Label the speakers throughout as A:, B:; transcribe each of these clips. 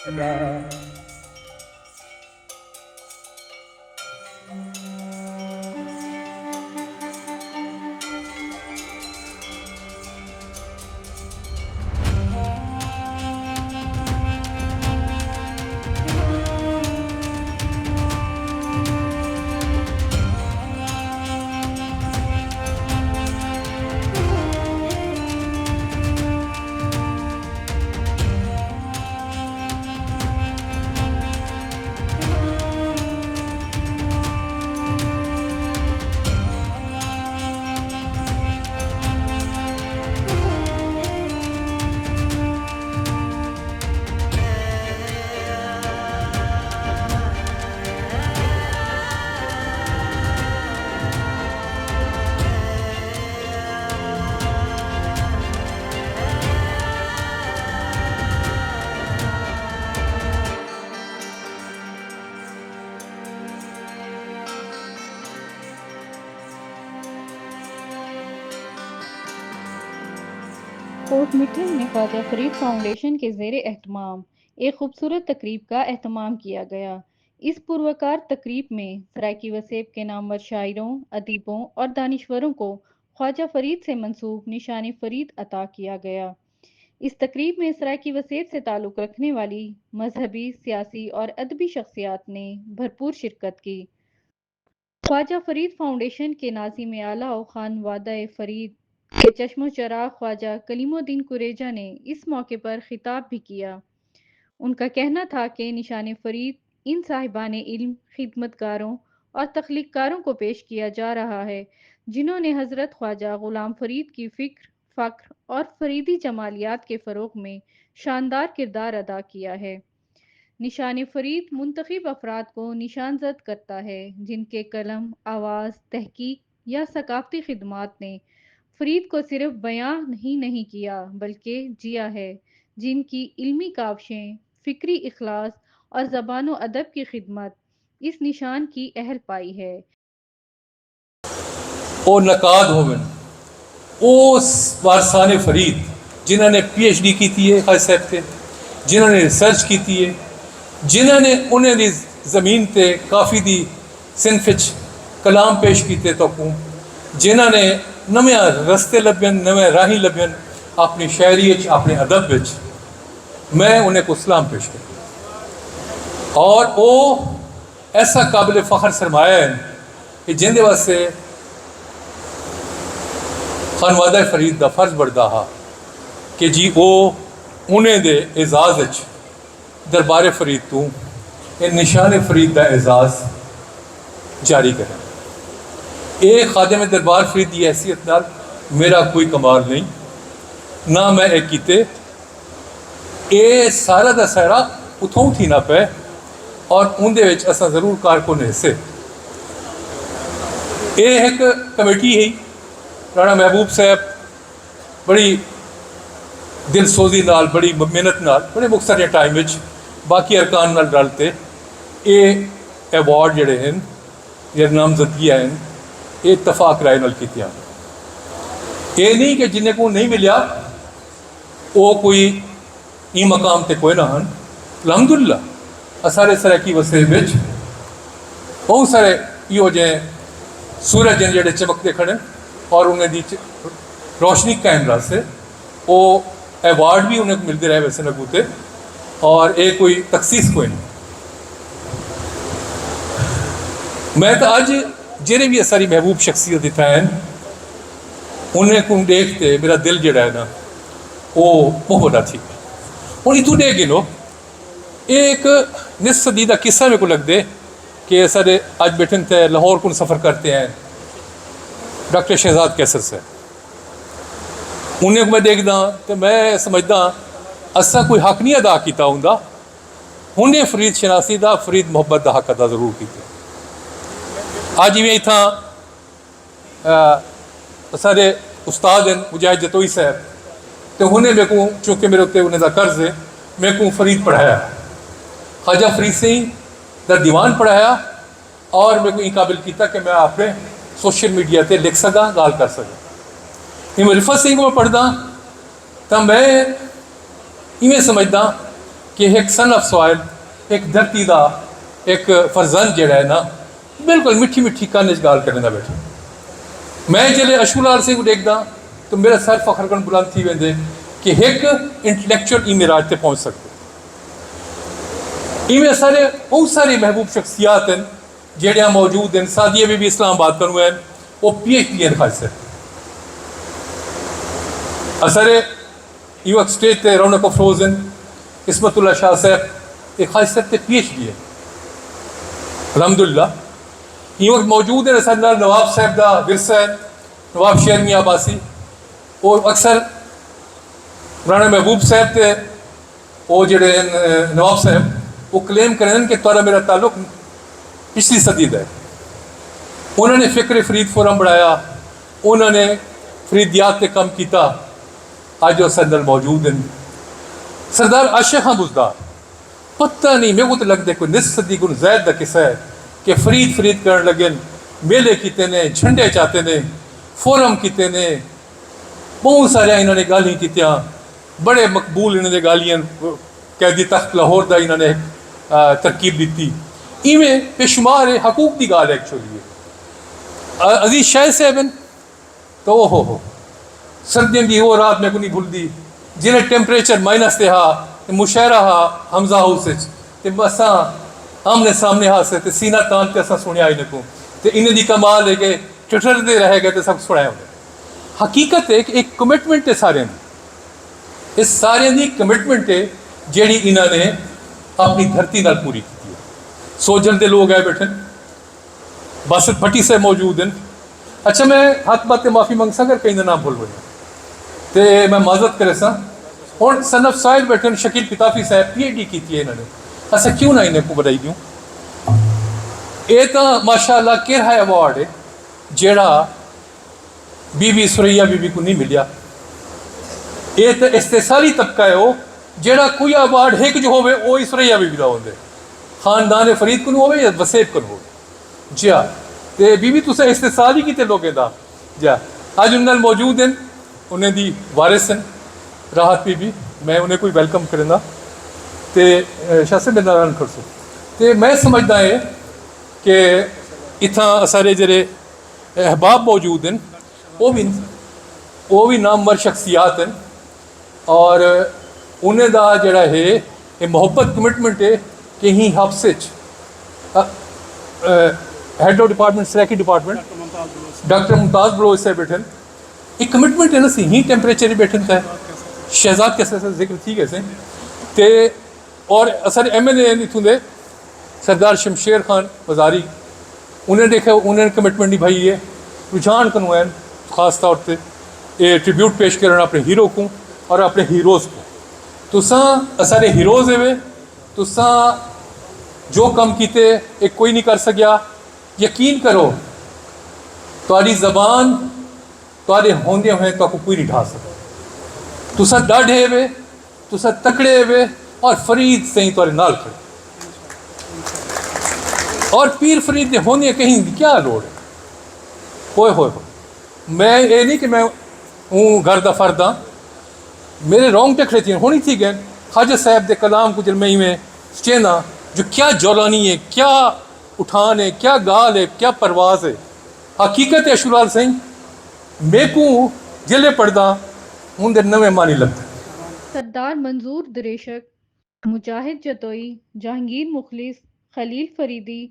A: Coat meeting में Khwaja Farid foundation के ज़ेर एहतमाम एक खूबसूरत तकरीब का एहतमाम किया गया। इस पुरवकार तकरीब में सराइकी वसेब के नामवर शायरों, अदीबों और दानिश्वरों को ख्वाजा फरीद से मंसूब निशान फरीद अता किया गया। इस तकरीब में सराइकी वसेब से ताल्लुक़ रखने वाली मजहबी, सियासी और अदबी शख्सियात ने भरपूर शिरकत की। ख्वाजा फरीद फाउंडेशन के नाज़िम आला और खानवादा फरीद के चश्मो चराग ख्वाजा कलीमुद्दीन कुरेजा ने इस मौके पर खिताब भी किया। उनका कहना था कि निशान फरीद इन साहिबान इल्म, खिदमतगारों और तख्लीक़कारों को पेश किया जा रहा है जिन्होंने हज़रत ख्वाजा ग़ुलाम फरीद की फ़िक्र, फ़ख्र और फरीदी जमालियात के फ़रोग़ में शानदार किरदार अदा किया है। निशान फरीद मुंतखब अफराद को निशानजद करता है जिनके कलम, आवाज़, तहकीक या सकाफ़ती खिदमात ने फरीद को सिर्फ बयां ही नहीं किया बल्कि जिया है, जिनकी इल्मी काविशें, फ़िक्री इखलास और ज़बान व अदब की खिदमत इस निशान की अहल पाई है।
B: ओ नकाद होवन ओ वारसाने फरीद जिन्होंने PhD की है खाज साहब के, जिन्होंने रिसर्च की है, जिन्होंने उन्हें दी ज़मीन ते काफ़ी दी सिनफिच कलाम पेश किए तो जिन्होंने नवे रस्ते लभन, नवे राही लभन अपनी शायरी अपने अदब विच, मैं उन्हें को सलाम पेश किया। और वो ऐसा काबिल फ़ख्र सरमाया है कि जिंदे वास्ते खानवादा फरीद का फर्ज बढ़ता हा कि जी वो उन्हें दे एजाज़ दरबार फरीद तू ये निशान फरीद का एजाज़ जारी करें। ये खादिम दरबार फरीद की हैसियत नाल मेरा कोई कमाल नहीं, ना मैं एक कीते, ये सारा का सारा उतों थी ना पे और उनके असा जरूर कारकुन हिस्से। ये एक कमेटी है राणा महबूब साहब बड़ी दिलसोजी नाल, बड़ी मेहनत नाल, बड़े मुख्तसर टाइम में बाकी अरकान नाल रलते ये अवार्ड जोड़े हैं या नामजदगियाँ हैं ये इतफाक राय नाल कीतियां। ये नहीं कि जिन्हें को नहीं मिलिया वो कोई ई मकाम ते कोई ना हन। अलहमदुलिल्लाह सारे सराइकी वसेब विच बहुत सारे यो जे सूरज हैं जोड़े चमकते खड़े और उन्हें दी रोशनी कायम रास्ते वो अवार्ड भी उन्हें मिलते रहे वैसे लगूते और ये कोई तखसीस कोई नहीं। मैं तो अज जेरे भी सारी महबूब शख्सियत इतना हैं उन्हें को देखते मेरा दिल जड़ा है ना वो बहुत बड़ा थी। हूँ इतू देख गिनो एक निस सदी का किस्सा मेरे को लगते कि सारे अज बैठे थे लाहौर को सफ़र करते हैं डॉक्टर शहजाद कैसर से, उन्हें मैं देखदा तो मैं समझदा असा कोई हक नहीं अदा किया होंदा, उन्हें फरीद शनासी का, फरीद मुहब्बत का हक अदा जरूर किया। अज जिमें इतना सारे उस्ताद हैं मुजाहिद जतोई साहब तो उन्हें मेरे को चूँकि मेरे उत्ते उन्हें कर्ज है मेरे को फरीद पढ़ाया, ख्वाजा फरीद सिंह का दीवान पढ़ाया और मेरे को ये काबिल किया कि मैं अपने सोशल मीडिया पर लिख सका, गाल कर सका। रिफत सिंह को मैं पढ़दा तो मैं इवें समझदा कि एक सन ऑफ सॉयल, एक धरती का एक फर्जंद जड़ा है ना, बिल्कुल मिठी मिठी कन्न च गाल करने बैठे। मैं जल्द अशूलाल सिंह को देखदा तो मेरा सर फखर कन बुलंद थी वेंदे कि एक इंटलैक्चुअल इमेराज तक पहुँच सकते। इवें सारे बहुत सारी महबूब शख्सियात हैं जड़ियाँ मौजूद हैं। सादिया भी इस्लामाबाद करूँ हैं, वो PhD हैं खास असर यूक स्टेज ते रौनक अफरोज हैं। इसमतुल्ला शाह साहब एक खास PhD है अलहमदुलिल्लाह। यूक मौजूद है असर नवाब साहब का विरसा है, नवाब शेर मियाँ अब्बासी। वो अक्सर राणा महबूब साहब ते वो जड़े नवाब साहब वो क्लेम करें कि तुरा मेरा ताल्लुक पिछली सदी का है। उन्होंने फ़िक्र फरीद फोरम बनाया, उन्होंने फरीदियात पे कम किया। अज वो सरदार मौजूद हैं। सरदार आशिक खां बुज़दार, पता नहीं मेरे को तो लगता है कोई निस सदी को ज़ैद का किस्सा है कि फरीद फरीद कर लगे, मेले किते ने, झंडे चाहते ने, फोरम किते ने, बहुत सारे इन्होंने गालियाँ कीतियाँ, बड़े मकबूल इन्होंने गालियाँ कैदी तख्त लाहौर का इन्होंने तरकीब दी। इवें बेशुमार हकूक की गाल एक्चुअली अजीज शाह साहब तो हो सर्दियों की वो रात मैं को नहीं भूलती जिन्हें टेम्परेचर माइनस से हा मुशायरा हा हमजा हाउस असा आमने सामने हा से सीना तान के असा सुनिया इन्हें को तो इन्हें दी कमाल है कि ठिठरते रह गए तो सब सुनाया उन्हें। हकीकत है कि एक कमिटमेंट है सारे दी, इस सारे दी कमिटमेंट है जेड़ी इन्होंने अपनी धरती नाल पूरी की है। सोजन के लोग आए बैठे, बासित भट्टी से मौजूद हैं। अच्छा मैं हाथ बात माफ़ी मंग सा अगर कहीं नाम भूल गया तो मैं माजरत करे सा। और सन ऑफ सॉयल बैठे शकील पिताफी साहब PhD की थी इन्होंने। अच्छा क्यों ना इन्हें को बताई दूँ, ये तो माशाअल्लाह केरहा अवार्ड है जेड़ा बीबी सुरैया बीबी को नहीं मिलिया। ये तो इस्तेसाली तबका है वो जेड़ा कोई अवार्ड एक जो होवे वो ही सुरैया बीबी का होंगे, खानदान फरीद को होवे या वसेब को हो। जी हाँ, तो बीबी तुसें इस्तेसाल ही किते लोगों का जी हाँ। अज उन्हें मौजूद हैं, उन्हें दी वारिस हैं राहत बीबी। मैं उन्हें कोई वेलकम करेंदा तो शाह से मेरा नारायण करसो। तो मैं समझदा है कि इतना सारे जरे अहबाब मौजूद हैं, वो भी नामवर शख्सियात हैं और उन्हें दा जड़ा है ये मोहब्बत कमिटमेंट है कि ही हाफसे head of department Saraiki department doctor Mumtaz Baloch से बैठे एक कमिटमेंट है ना सी ही टेम्परेचर ही बैठे था शहजाद के जिक्र थी कैसे ते और असर MLA इतों दे सरदार शमशेर खान वजारी उन्हें देखा उन्हें कमिटमेंट निभाई है। रुझान कनवैन ख़ास तौर पर ये ट्रिब्यूट पेश करना अपने हीरो को और अपने हीरोज़ को। तुसा सारे हीरोज़ है वे तुसा जो कम किते एक कोई नहीं कर सकिया। यकीन करो तुहारी ज़बान तुहारे होंदे हुए तो कोई नहीं ढा सका। तुसा डाढ़े वे तुसा तकड़े वे और फरीद से ही तुहारे नाल खड़े और पीर फरीद के होने कहीं क्या लोड़ है। हो मैं ये नहीं कि मैं हूँ घर का फर्द हाँ, मेरे रोंग टखड़े थी होनी थी गए ख्वाजा साहब के कलाम को जब मैं इवें चेना जो क्या जौलानी है, क्या उठान है, क्या गाल है, क्या परवाज़ है। हकीकत है अशूलाल सिंह मैं को जिले पढ़दा हूँ नवे मानी लगता।
A: सरदार मंजूर दरेशक, मुजाहिद जतोई, जहांगीर मुखलिस, खलील फरीदी,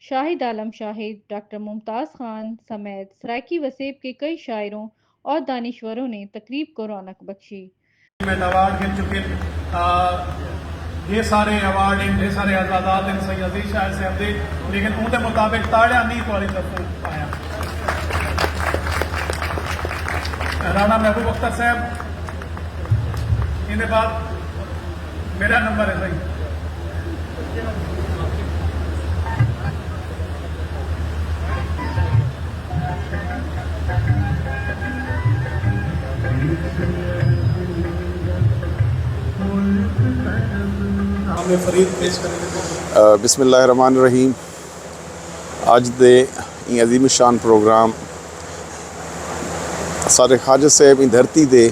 A: शाहिद आलम शाहिद, डॉक्टर मुमताज़ खान समेत सराकी वसेब के कई शायरों और दानिश्वरों ने तकरीब को रौनक बख्शी।
C: अवार्ड गिन चुके ये सारे अवार्ड ये सारे आजादात हैं सही अजीज शाह साहब दे, लेकिन उनके मुताबिक ताड़िया नहीं तुम्हारी तरफों आया। राणा महबूब अख्तर साहब इनके बाद मेरा नंबर है सही।
D: बिस्मिल्लाहिर्रहमानिर्रहीम। अज दे अजीम शान प्रोग्राम सारे ख्वाजा साहब धरती दे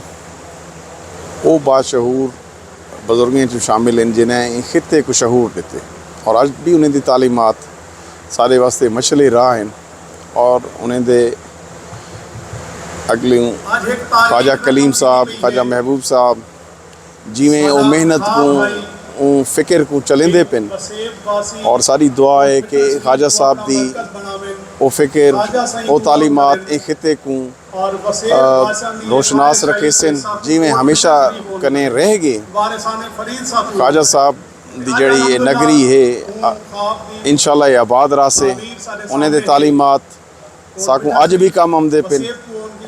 D: वो बाशहूर बजुर्गें च शामिल हैं जिन्हें खिते को शहूर दिते और अज भी उन्हें दी तालीमात सारे वास्ते मशले राह हैं और उन्हें दे अगले ख्वाजा कलीम साहब, ख्वाजा महबूब साहब जिमें वो मेहनत को फ़िक्र को चलेंदे पिन और सारी दुआ है कि ख्वाजा साहब दी वो फ़िक्र वो तालीमात एक खिते को रोशनास रखे सन जिमें हमेशा कने रह गए। ख्वाजा साहब दी जड़ी ये नगरी है इंशाल्लाह ये आबाद रासे उन्हें दे तालीमात साकू अज भी काम आमदे पिन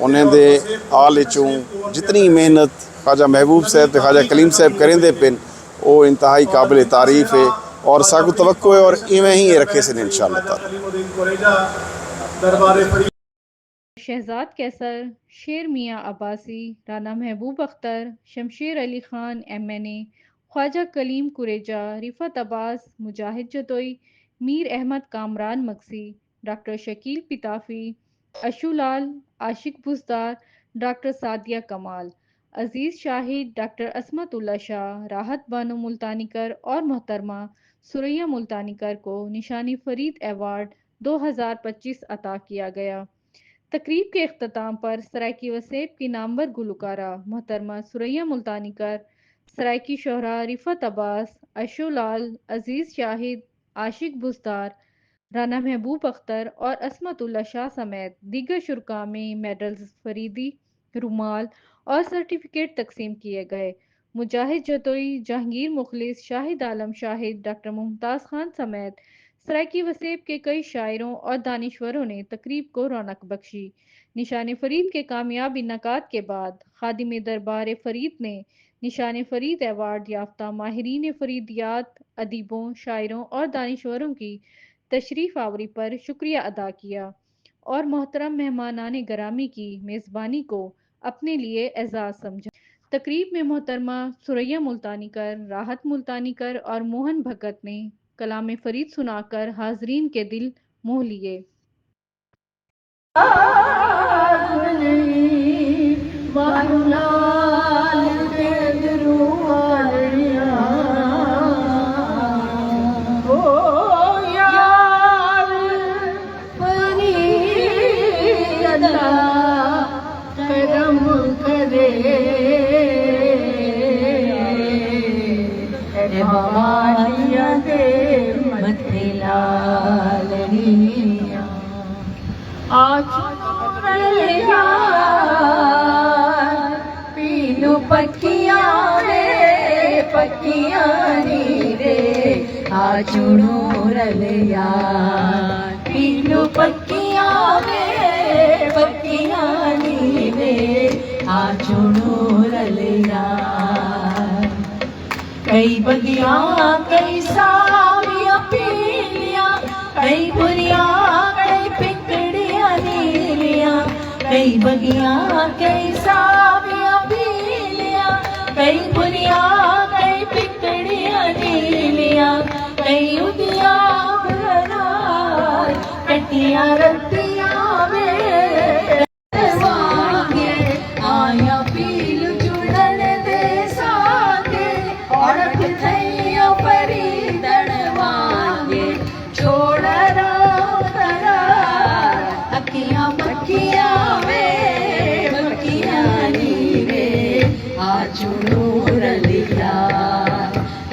D: उन्हें दे आल चूँ जितनी मेहनत ख्वाजा महबूब साहब ते ख्वाजा कलीम साहब करेंदे पिन वो इंतहाई काबिल तारीफ़ है और साकू तवक्को है और इवें ही रखे सन इंशाल्लाह।
A: शहजाद कैसर, शेर मियाँ अब्बासी, राना महबूब अख्तर, शमशेर अली खान MNA, ख्वाजा कलीम कुरेजा, रिफत अब्बास, मुजाहिद जतोई, मीर अहमद कामरान मक्सी, डॉक्टर शकील पिताफी, अशुलाल, आशिक बुज़दार, डॉक्टर सादिया कमाल, अजीज़ शाहिद, डॉक्टर असमतुल्ला शाह, राहत बानो मुल्तानीकर और मोहतरमा सुरैया मुल्तानीकर को निशानी फरीद अवार्ड 2025 अता किया गया। तकरीब के अख्ताम पर सरायकी वसेब की नामवर गुलकारा मोहतरमा सुरैया मुल्तानीकर, सरायकी शोहरा रिफत अब्बास, अशुलाल, अजीज़ शाहिद, आशिक बुज़दार, राना महबूब अख्तर और असमतुल्ला शाह समेत दीगर शुरका में मेडल्स, फरीदी, रुमाल और सर्टिफिकेट तकसीम किए गए। मुजाहिद जतोई, जहांगीर मुखलिस, शाहिद आलम शाहिद, डॉक्टर मुमताज़ खान समेत सरायकी वसेब के कई शायरों और दानिश्वरों ने तकरीब को रौनक बख्शी। निशान फरीद के कामयाब इनकाद के बाद खादिम दरबार फरीद ने निशान फरीद अवार्ड याफ्ता माहिरीन फरीदियात, अदीबों, शायरों और दानिश्वरों की तशरीफ़ आवरी पर शुक्रिया अदा किया और मोहतरम मेहमानान गरामी की मेज़बानी को अपने लिए एजाज़ समझा। तकरीब में मोहतरमा सुरैया मुल्तानीकर, राहत मुल्तानीकर और मोहन भगत ने कलाम फरीद सुनाकर हाजरीन के दिल मोह लिए।
E: पीलू पक्कियां रे पक्कियां नी रे आचुड़ू रलिया पीलू पक्कियां रे पक्कियां नी रे आचुड़ू रलिया कई बगिया कई सावियां पीलियां कई बुरिया कई पिंकड़ियां नीलियां कई बगिया कई सावियां पीलियां कई बुरिया कई पिंकड़ियां नीलियां कई उदिया कटिया रतियां में वांगे आया पीलू जुड़न दे सागे और थैया फरीदन वांगे छोड़ अखियां मक्खियां वे मक्खियां नी रे आचुड़ू रलिया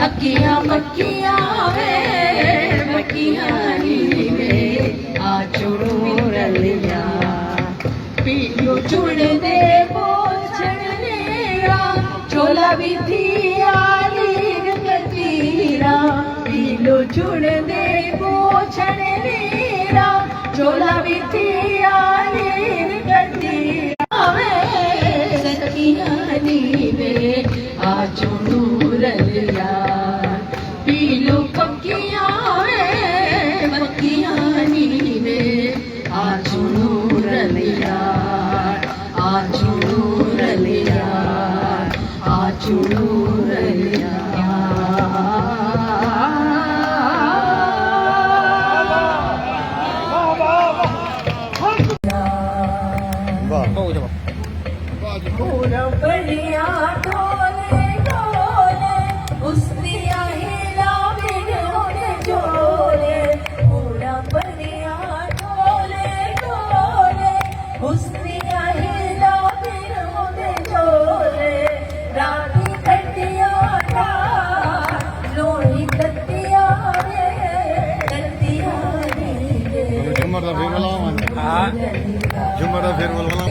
E: अखियां मक्खियां वे मक्खियां नी रे आचुड़ू रलिया पीलू चुड़ दे पोछण लेरा चोला विधि आलीर कतीरा पीलू चुड़ दे पोछण लेरा चोला विधि आलीर कतीरा वे सखियां नी वे आचुड़ू रलिया पीलू पक्कियां वे मक्खियां नी वे आचुड़ू रलिया आचुड़ू रलिया आचुड़ू रलिया बढ़िया ढोले ढोले
F: जुम्मर फिर बोलना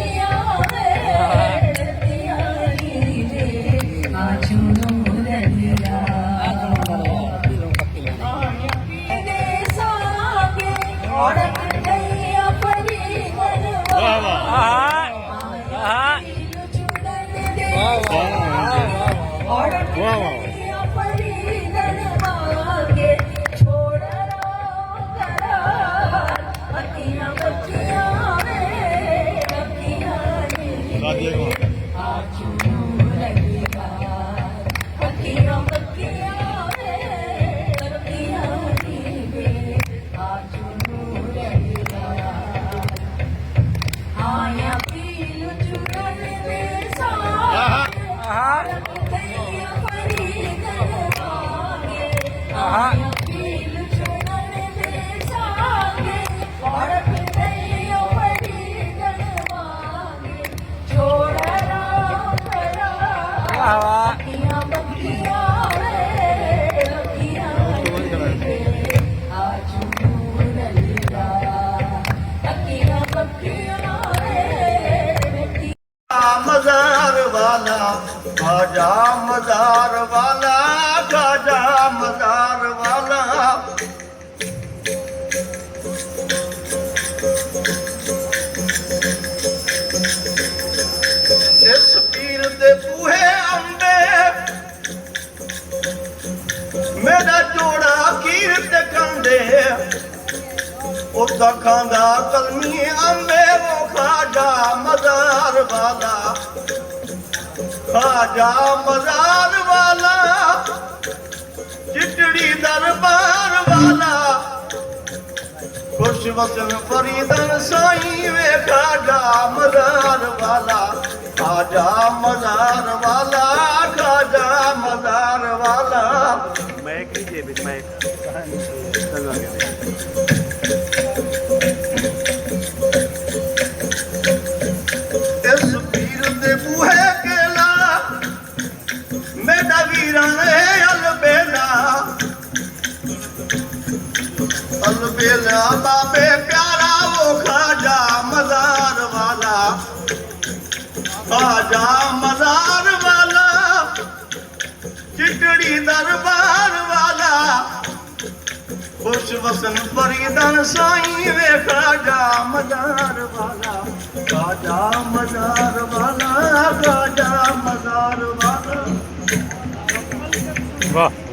G: मजार वाला खाजा मजार वाला खाजा मजार वाला इस पीर दे बूहे अंबे मेरा जोड़ा कीर ते कंदे उदा खांदा कलमी अंबे वो खाजा मजार वाला खाजा मजार वाला चिटड़ी दरबार वाला खुश वसन फरीदन साईं वे खाजा मजार वाला खाजा मजार वाला खाजा मजार वाला मैं कीजिए मैं इस पीर दे बूहे केला मेरा वीरान है अलबेला अलबेला बाबे प्यारा वो खाजा मजार वाला खाजा मजार वाला चिटड़ी दरबार वाला खुश वसन फरीदन साईं वे खाजा मजार वाला खाजा मजार वाला खाजा मजार वाला
F: वाह